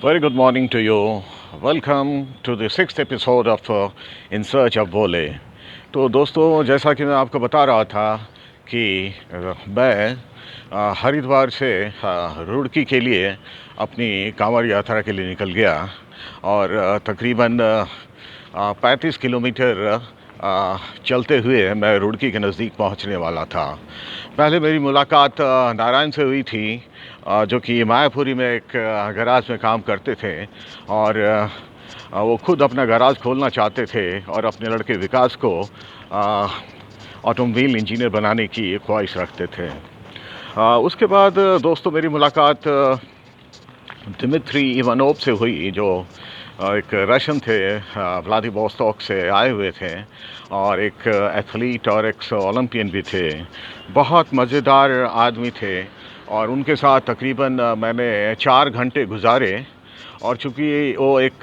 Very good morning to you. Welcome to the sixth episode of In Search of Bole. तो दोस्तों, जैसा कि मैं आपको बता रहा था कि मैं हरिद्वार से रुड़की के लिए अपनी कांवड़ यात्रा के लिए निकल गया और तकरीबन 35 किलोमीटर चलते हुए मैं रुड़की के नज़दीक पहुंचने वाला था। पहले मेरी मुलाकात नारायण से हुई थी, जो कि मायापुरी में एक गैराज में काम करते थे और वो खुद अपना गैराज खोलना चाहते थे और अपने लड़के विकास को ऑटोमोबाइल इंजीनियर बनाने की ख्वाहिश रखते थे। उसके बाद दोस्तों मेरी मुलाकात दिमित्री इवानोव से हुई, जो एक रशियन थे, व्लादिवोस्तोक से आए हुए थे और एक एथलीट और एक ओलंपियन भी थे। बहुत मज़ेदार आदमी थे और उनके साथ तकरीबन मैंने 4 घंटे गुजारे। और चूँकि वो एक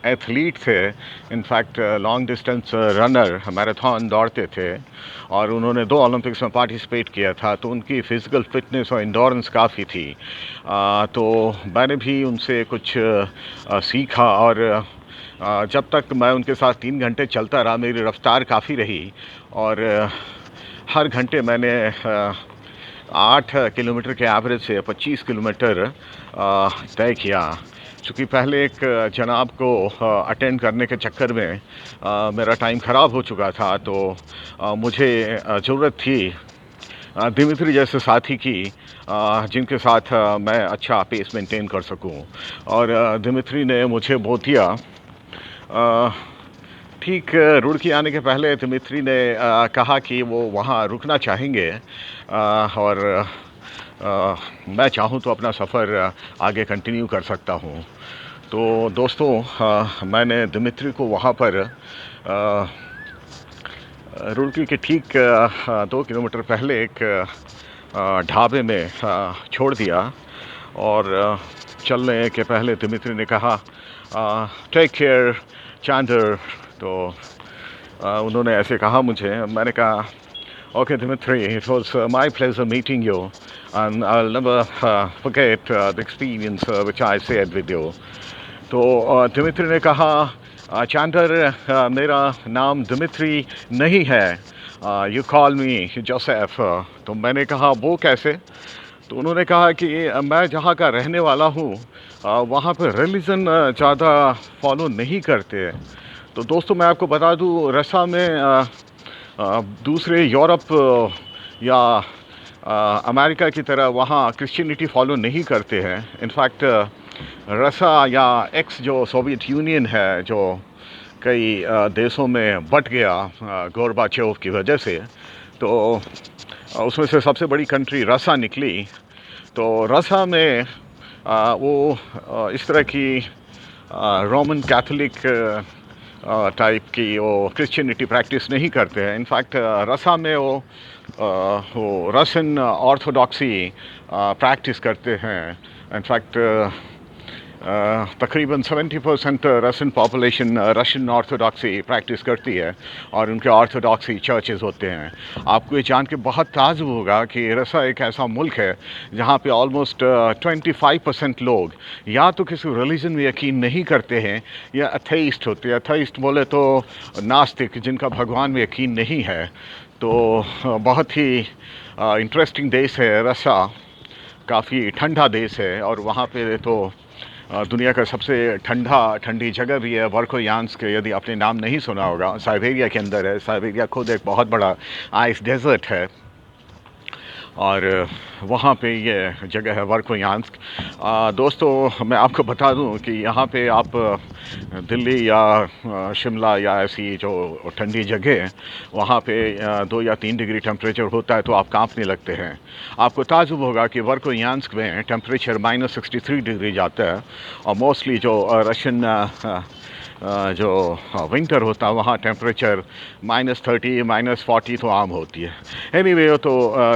एथलीट थे, in fact long distance runner, marathon दौड़ते थे और उन्होंने 2 ओलंपिक्स में पार्टिसिपेट किया था, तो उनकी फ़िज़िकल फ़िटनेस और एंडोरेंस काफ़ी थी। तो मैंने भी उनसे कुछ सीखा और जब तक मैं उनके साथ 3 घंटे चलता रहा, मेरी रफ़्तार काफ़ी रही और हर घंटे मैंने 8 किलोमीटर के एवरेज से 25 किलोमीटर तय किया। चूँकि पहले एक जनाब को अटेंड करने के चक्कर में मेरा टाइम ख़राब हो चुका था, तो मुझे ज़रूरत थी दिमित्री जैसे साथी की, जिनके साथ मैं अच्छा पेस मेंटेन कर सकूं। और दिमित्री ने मुझे बोल दिया। ठीक रुड़की आने के पहले दिमित्री ने कहा कि वो वहाँ रुकना चाहेंगे और मैं चाहूँ तो अपना सफ़र आगे कंटिन्यू कर सकता हूँ। तो दोस्तों, मैंने दिमित्री को वहाँ पर रुड़की के ठीक 2 किलोमीटर पहले एक ढाबे में छोड़ दिया और चलने के पहले दिमित्री ने कहा, टेक केयर चांदर। तो उन्होंने ऐसे कहा मुझे। मैंने कहा, okay Dmitri, it was my pleasure meeting you and I will never forget the experience which I shared with you. तो दिमित्री ने कहा, चांदर, मेरा नाम दिमित्री नहीं है, यू कॉल मी जोसेफ। तो मैंने कहा, वो कैसे? तो उन्होंने कहा कि मैं जहाँ का रहने वाला हूँ, वहाँ पर रिलीजन ज़्यादा फॉलो नहीं करते। तो दोस्तों, मैं आपको बता दूँ, रसा में दूसरे यूरोप या अमेरिका की तरह वहाँ क्रिश्चियनिटी फॉलो नहीं करते हैं। इनफैक्ट रसा या एक्स जो सोवियत यूनियन है, जो कई देशों में बट गया गोरबाचोव की वजह से, तो उसमें से सबसे बड़ी कंट्री रसा निकली। तो रसा में वो इस तरह की रोमन कैथोलिक टाइप की वो क्रिश्चियनिटी प्रैक्टिस नहीं करते हैं। इनफैक्ट रसा में वो रशियन ऑर्थोडॉक्सी प्रैक्टिस करते हैं। इनफैक्ट तकरीबन 70% Russian population Russian orthodoxy practice करती है और उनके ऑर्थोडॉक्सी चर्चेज़ होते हैं। आपको ये जान के बहुत ताज्जुब होगा कि रसा एक ऐसा मुल्क है जहाँ पे ऑलमोस्ट 25% लोग या तो किसी रिलीजन में यकीन नहीं करते हैं या अथेइस्ट होते हैं। अथेइस्ट बोले तो नास्तिक, जिनका भगवान में यकीन नहीं है। तो बहुत ही इंटरेस्टिंग देश है रसा, काफ़ी ठंडा देश है और वहाँ पे तो दुनिया का सबसे ठंडी जगह भी है वर्खोयांस्क। यदि आपने नाम नहीं सुना होगा, साइबेरिया के अंदर है। साइबेरिया खुद एक बहुत बड़ा आइस डेजर्ट है और वहाँ पे ये जगह है वर्खोयांस्क। दोस्तों, मैं आपको बता दूं कि यहाँ पे आप दिल्ली या शिमला या ऐसी जो ठंडी जगह, वहाँ पे 2 या 3 डिग्री टेम्परेचर होता है तो आप कांपने लगते हैं। आपको ताज्जुब होगा कि वर्खोयांस्क में टेम्परेचर -63 डिग्री जाता है और मोस्टली जो रशियन जो विंटर होता है वहाँ टेम्परेचर -30 -40 तो आम होती है। एनीवे, तो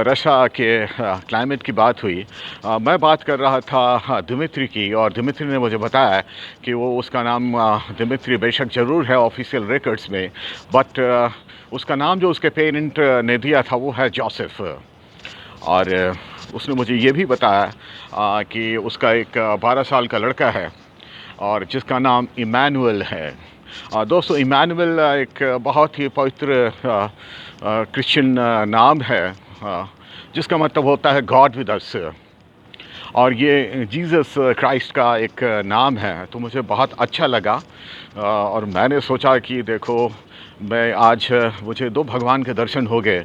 रशिया के क्लाइमेट की बात हुई। मैं बात कर रहा था दिमित्री की और दिमित्री ने मुझे बताया कि वो उसका नाम दिमित्री बेशक ज़रूर है ऑफिशियल रिकॉर्ड्स में, बट उसका नाम जो उसके पेरेंट ने दिया था वो है जोसेफ। और उसने मुझे ये भी बताया कि उसका एक 12 साल का लड़का है और जिसका नाम इमैनुअल है। दोस्तों, इमैनुअल एक बहुत ही पवित्र क्रिश्चियन नाम है, जिसका मतलब होता है गॉड विद अस। और ये जीसस क्राइस्ट का एक नाम है, तो मुझे बहुत अच्छा लगा। और मैंने सोचा कि देखो, मैं आज मुझे दो भगवान के दर्शन हो गए।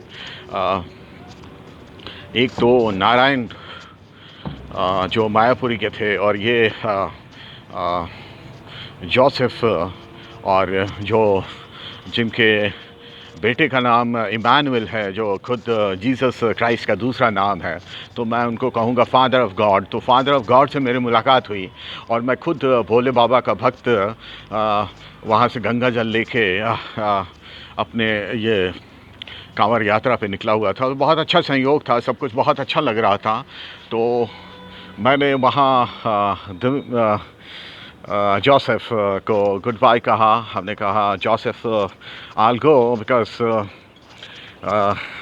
एक तो नारायण जो मायापुरी के थे, और ये जोसेफ, और जो जिनके बेटे का नाम इमैनुअल है, जो खुद जीसस क्राइस्ट का दूसरा नाम है। तो मैं उनको कहूँगा फादर ऑफ गॉड। तो फादर ऑफ गॉड से मेरी मुलाकात हुई, और मैं खुद भोले बाबा का भक्त वहाँ से गंगा जल लेके अपने ये कांवड़ यात्रा पे निकला हुआ था। बहुत अच्छा संयोग था, सब कुछ बहुत अच्छा लग रहा था। तो मैंने वहाँ जोसेफ को गुड बाय कहा। हमने कहा, Joseph, I'll go because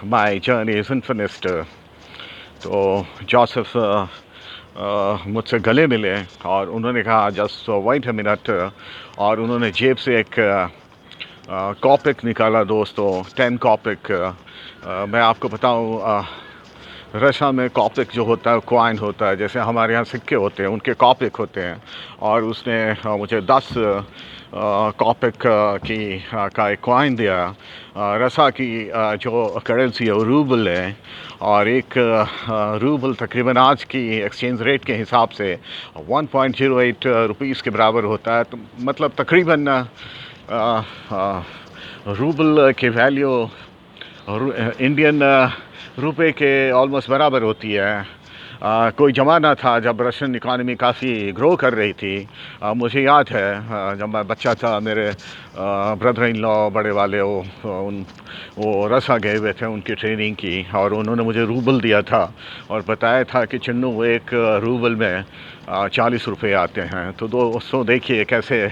my journey isn't finished। तो जोसेफ मुझसे गले मिले, और उन्होंने कहा, जस्ट वेट अ मिनट। और उन्होंने जेब से एक कॉपिक निकाला दोस्तों, 10 कॉपिक। मैं आपको बताऊं, रशिया में कॉपिक जो होता है कॉइन होता है, जैसे हमारे यहाँ सिक्के होते हैं, उनके कॉपिक होते हैं। और उसने मुझे 10 कॉपिक का एक कॉइन दिया। रशिया की जो करेंसी है वो रूबल है, और एक रूबल तकरीबन आज की एक्सचेंज रेट के हिसाब से 1.08 रुपीज़ के बराबर होता है। तो मतलब तकरीबन रूबल के वैल्यू इंडियन रुपए के ऑलमोस्ट बराबर होती है। कोई ज़माना था जब रशियन इकॉनमी काफ़ी ग्रो कर रही थी। मुझे याद है, जब मैं बच्चा था, मेरे ब्रदर इन लॉ बड़े वाले वो रशिया गए हुए थे उनकी ट्रेनिंग की, और उन्होंने मुझे रूबल दिया था और बताया था कि चिन्नू, वो एक रूबल में 40 रुपये आते हैं। तो दोस्तों देखिए कैसे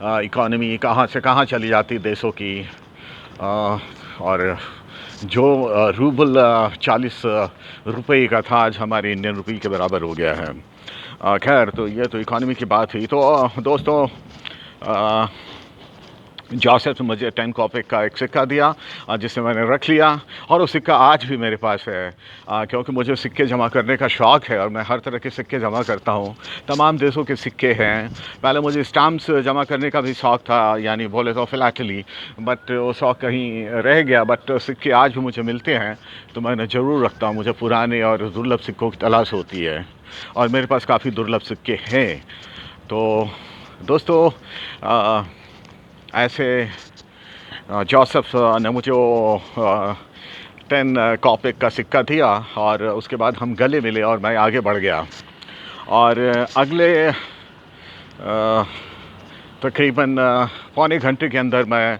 इकॉनमी कहाँ से कहाँ चली जाती देशों की। और जो रूबल 40 रुपये का था, आज हमारे इंडियन रुपये के बराबर हो गया है। खैर, तो ये तो इकॉनमी की बात हुई। तो दोस्तों, जोसेफ ने मुझे 10 कॉपिक का एक सिक्का दिया, जिसे मैंने रख लिया, और वो सिक्का आज भी मेरे पास है। क्योंकि मुझे सिक्के जमा करने का शौक़ है, और मैं हर तरह के सिक्के जमा करता हूँ। तमाम देशों के सिक्के हैं। पहले मुझे स्टाम्प्स जमा करने का भी शौक़ था, यानी बोले तो फिलहाटली, बट वो शौक़ कहीं रह गया। बट सिक्के आज भी मुझे मिलते हैं, तो मैं ज़रूर रखता हूँ। मुझे पुराने और दुर्लभ सिक्कों की तलाश होती है, और मेरे पास काफ़ी दुर्लभ सिक्के हैं। तो दोस्तों, ऐसे जोसेफ ने मुझे वो 10 कॉपिक का सिक्का दिया, और उसके बाद हम गले मिले, और मैं आगे बढ़ गया। और अगले तकरीबन पौने घंटे के अंदर मैं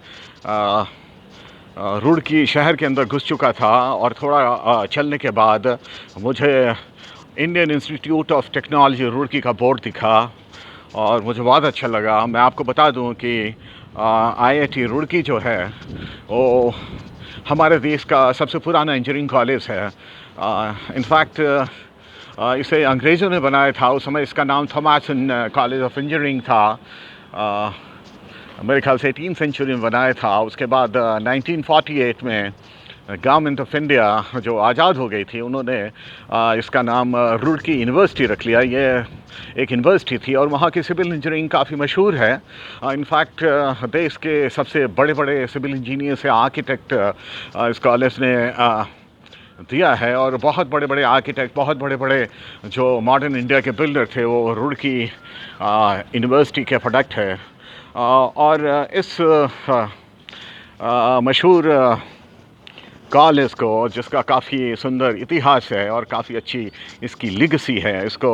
रुड़की शहर के अंदर घुस चुका था। और थोड़ा चलने के बाद मुझे Indian institute of technology Roorkee का बोर्ड दिखा, और मुझे बहुत अच्छा लगा। मैं आपको बता दूं कि IIT रुड़की जो है वो हमारे देश का सबसे पुराना इंजीनियरिंग कॉलेज है। इनफैक्ट इसे अंग्रेज़ों ने बनाया था। उस समय इसका नाम थॉमसन कॉलेज ऑफ इंजीनियरिंग था। मेरे ख्याल से 18वीं सेंचुरी में बनाया था। उसके बाद 1948 में गवर्नमेंट ऑफ इंडिया जो आज़ाद हो गई थी, उन्होंने इसका नाम रुड़की यूनिवर्सिटी रख लिया। ये एक यूनिवर्सिटी थी, और वहाँ की सिविल इंजीनियरिंग काफ़ी मशहूर है। इनफैक्ट देश के सबसे बड़े बड़े सिविल इंजीनियर से आर्किटेक्ट इस कॉलेज ने दिया है, और बहुत बड़े बड़े आर्किटेक्ट, बहुत बड़े बड़े जो मॉडर्न इंडिया के बिल्डर थे, वो रुड़की यूनिवर्सिटी के प्रोडक्ट है। और इस मशहूर कॉलेज को, जिसका काफ़ी सुंदर इतिहास है और काफ़ी अच्छी इसकी लिगेसी है, इसको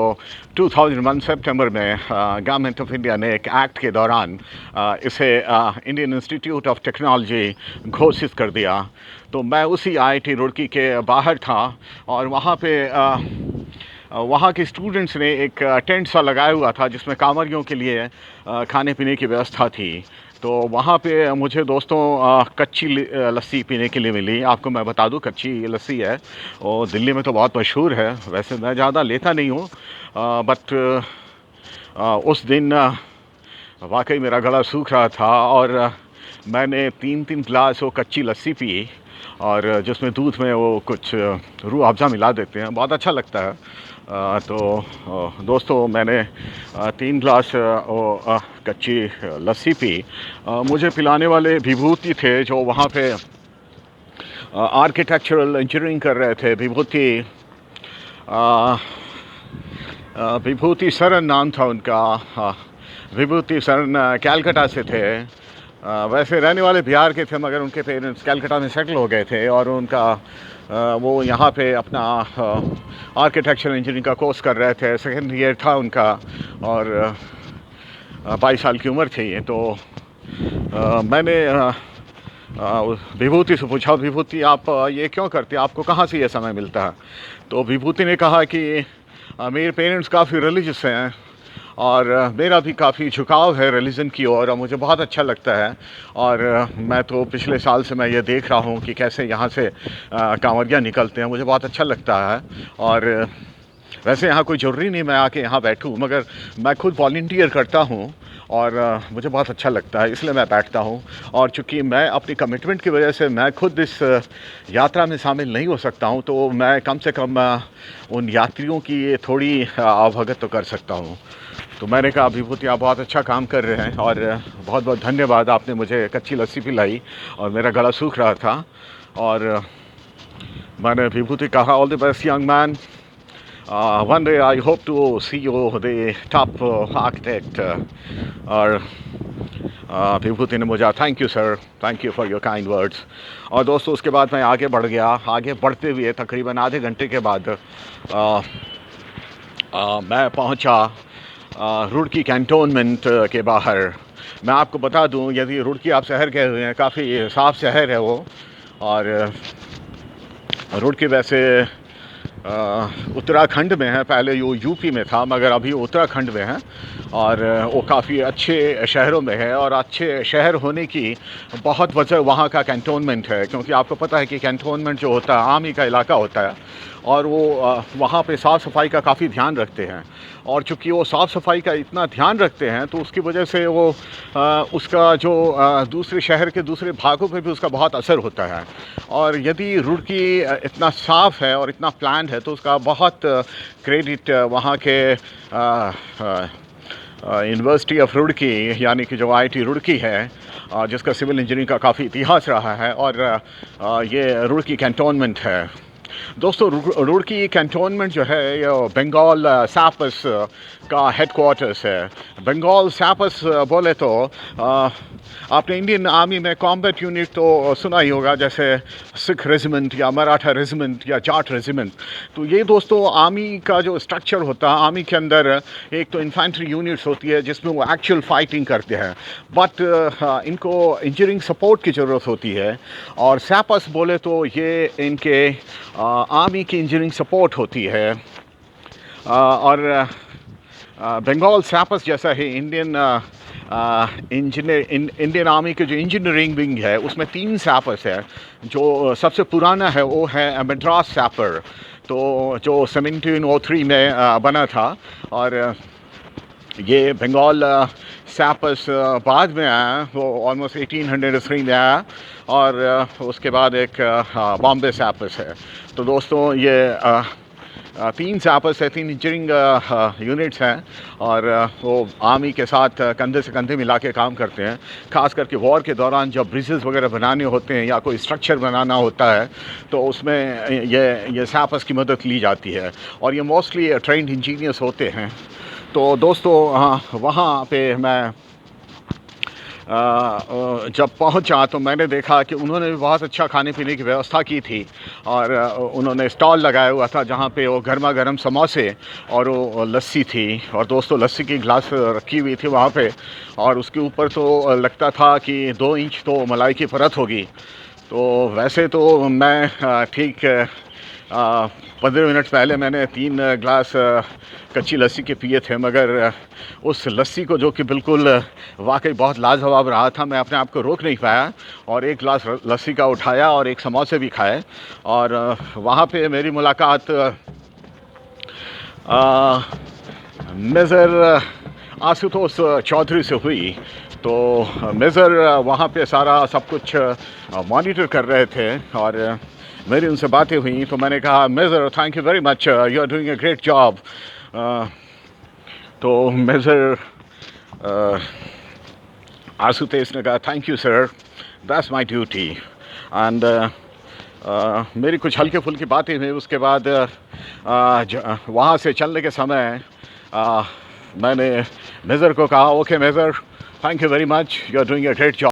2001 सितंबर में गवर्नमेंट ऑफ इंडिया ने एक एक्ट के दौरान इसे इंडियन इंस्टीट्यूट ऑफ टेक्नोलॉजी घोषित कर दिया। तो मैं उसी IIT रुड़की के बाहर था, और वहाँ पे वहाँ के स्टूडेंट्स ने एक टेंट सा लगाया हुआ था, जिसमें कांवड़ियों के लिए खाने पीने की व्यवस्था थी। तो वहाँ पे मुझे दोस्तों कच्ची लस्सी पीने के लिए मिली। आपको मैं बता दूँ, कच्ची लस्सी है और दिल्ली में तो बहुत मशहूर है। वैसे मैं ज़्यादा लेता नहीं हूँ, बट उस दिन वाकई मेरा गला सूख रहा था और मैंने 3-3 गिलास वो कच्ची लस्सी पी और जिसमें दूध में वो कुछ रूह अफ़ज़ा मिला देते हैं, बहुत अच्छा लगता है। दोस्तों मैंने 3 गिलास वो कच्ची लस्सी पी। मुझे पिलाने वाले विभूति थे जो वहाँ पे आर्किटेक्चरल इंजीनियरिंग कर रहे थे। विभूति सरन नाम था उनका। विभूति सरन कैलकाटा से थे। वैसे रहने वाले बिहार के थे मगर उनके पेरेंट्स कैलकाटा में सेटल हो गए थे और उनका वो यहाँ पे अपना आर्किटेक्चरल इंजीनियरिंग का कोर्स कर रहे थे। सेकेंड ईयर था उनका और 22 साल की उम्र थी। तो मैंने विभूति से पूछा, विभूति आप ये क्यों करते हैं, आपको कहाँ से ये समय मिलता है? तो विभूति ने कहा कि मेरे पेरेंट्स काफ़ी रिलीजियस हैं और मेरा भी काफ़ी झुकाव है रिलीजन की ओर और मुझे बहुत अच्छा लगता है। और मैं तो पिछले साल से मैं ये देख रहा हूँ कि कैसे यहाँ से कांवड़िया निकलते हैं, मुझे बहुत अच्छा लगता है। और वैसे यहाँ कोई ज़रूरी नहीं मैं आके यहाँ बैठूँ, मगर मैं खुद वॉलंटियर करता हूँ और मुझे बहुत अच्छा लगता है, इसलिए मैं बैठता हूँ। और चूँकि मैं अपनी कमिटमेंट की वजह से मैं खुद इस यात्रा में शामिल नहीं हो सकता हूँ, तो मैं कम से कम उन यात्रियों की थोड़ी अवगत तो कर सकता हूँ। तो मैंने कहा विभूति आप बहुत अच्छा काम कर रहे हैं और बहुत बहुत धन्यवाद, आपने मुझे कच्ची लस्सी पिलाई और मेरा गला सूख रहा था। और मैंने विभूति कहा all the best young man, one day I hope to see you the top architect। और विभूति ने मुझे thank you sir, thank you for your kind words. और दोस्तों उसके बाद मैं आगे बढ़ गया। आगे बढ़ते हुए तकरीबन आधे घंटे के बाद मैं पहुंचा रुड़की कैंटोनमेंट के बाहर। मैं आपको बता दूं, यदि रुड़की आप शहर गए हुए हैं, काफ़ी साफ़ शहर है वो। और रुड़की वैसे उत्तराखंड में है, पहले वो यूपी में था मगर अभी उत्तराखंड में है। और वो काफ़ी अच्छे शहरों में है और अच्छे शहर होने की बहुत वजह वहाँ का कैंटोनमेंट है, क्योंकि आपको पता है कि कैंटोनमेंट जो होता है आर्मी का इलाका होता है और वो वहाँ पे साफ़ सफाई का काफ़ी ध्यान रखते हैं। और चूँकि वो साफ़ सफाई का इतना ध्यान रखते हैं तो उसकी वजह से वो उसका जो दूसरे शहर के दूसरे भागों पे भी उसका बहुत असर होता है। और यदि रुड़की इतना साफ़ है और इतना प्लान्ड है तो उसका बहुत क्रेडिट वहाँ के यूनिवर्सिटी ऑफ रुड़की यानी कि जो IIT रुड़की है, जिसका सिविल इंजीनियरिंग का काफ़ी इतिहास रहा है। और ये रुड़की कैंटोनमेंट है। दोस्तों रुड़की कैंटोनमेंट जो है ये बंगाल सैपर्स का हेडक्वार्टर्स है। बंगाल सैपर्स बोले तो आपने इंडियन आर्मी में कॉम्बैट यूनिट तो सुना ही होगा, जैसे सिख रेजिमेंट या मराठा रेजिमेंट या जाट रेजिमेंट। तो ये दोस्तों आर्मी का जो स्ट्रक्चर होता है, आर्मी के अंदर एक तो इन्फेंट्री यूनिट्स होती है जिसमें वो एक्चुअल फाइटिंग करते हैं, बट इनको इंजीनियरिंग सपोर्ट की ज़रूरत होती है। और सैपर्स बोले तो ये इनके आर्मी की इंजीनियरिंग सपोर्ट होती है। और बंगाल सैपर्स जैसा ही इंडियन इंडियन आर्मी के जो इंजीनियरिंग विंग है उसमें 3 सैपर्स है। जो सबसे पुराना है वो है मद्रास सैपर, तो जो 1703 में बना था। और ये बंगाल सैपर्स बाद में आया, वो ऑलमोस्ट 1803 में आया। और उसके बाद एक बॉम्बे सैपर्स है। तो दोस्तों ये 3 सैपर्स है, 3 इंजीनियरिंग यूनिट्स हैं और वो आर्मी के साथ कंधे से कंधे मिला के काम करते हैं। ख़ास करके वॉर के दौरान जब ब्रिजेस वगैरह बनाने होते हैं या कोई स्ट्रक्चर बनाना होता है तो उसमें ये सैपर्स की मदद ली जाती है और ये मोस्टली ट्रेंड इंजीनियर्स होते हैं। तो दोस्तों वहाँ पे मैं जब पहुंचा तो मैंने देखा कि उन्होंने भी बहुत अच्छा खाने पीने की व्यवस्था की थी। और उन्होंने स्टॉल लगाया हुआ था जहाँ पे वो गर्मा गर्म समोसे और वो लस्सी थी। और दोस्तों लस्सी की गिलास रखी हुई थी वहाँ पे और उसके ऊपर तो लगता था कि 2 इंच तो मलाई की परत होगी। तो वैसे तो मैं ठीक 15 मिनट पहले मैंने 3 गिलास कच्ची लस्सी के पिए थे, मगर उस लस्सी को जो कि बिल्कुल वाकई बहुत लाजवाब रहा था, मैं अपने आप को रोक नहीं पाया और 1 गिलास लस्सी का उठाया और 1 समोसे भी खाए। और वहाँ पे मेरी मुलाकात मेजर आशुतोष चौधरी से हुई। तो मेजर वहाँ पे सारा सब कुछ मॉनिटर कर रहे थे और मेरी उनसे बातें हुई। तो मैंने कहा major thank you very much, you are doing a great job. तो मेजर आशुतोष ने कहा thank you sir, that's my duty. And मेरी कुछ हल्के फुल्की बातें हुई। उसके बाद वहाँ से चलने के समय मैंने मेजर को कहा okay major, thank you very much, you are doing a great job.